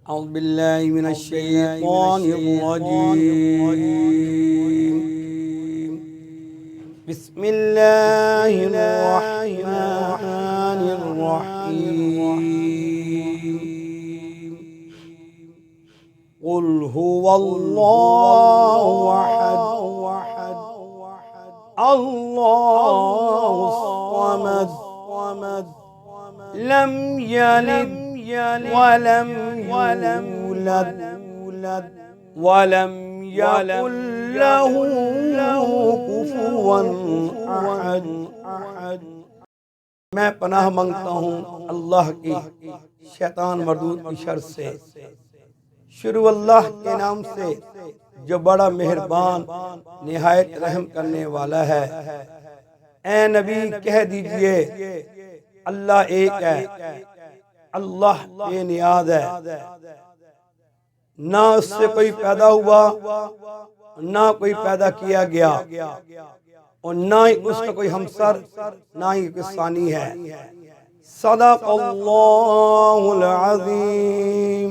أعوذ بالله من الشيطان الرجيم بسم الله الرحمن الرحيم قل هو الله أحد الله الصمد لم يلد ولم يولد ولم يكن له कुफुवन अहद। मैं पनाह मांगता हूँ अल्लाह की शैतान मरदूद की शर से। शुरू अल्लाह के नाम से जो बड़ा मेहरबान निहायत रहम करने वाला है। ए नबी कह दीजिए अल्लाह एक है, अल्लाह बेनियाज है, ना उससे कोई पैदा हुआ ना कोई पैदा किया गया और ना ही उसका कोई हमसर ना ही कोई सानी है। सदक़ल्लाहुल अज़ीम।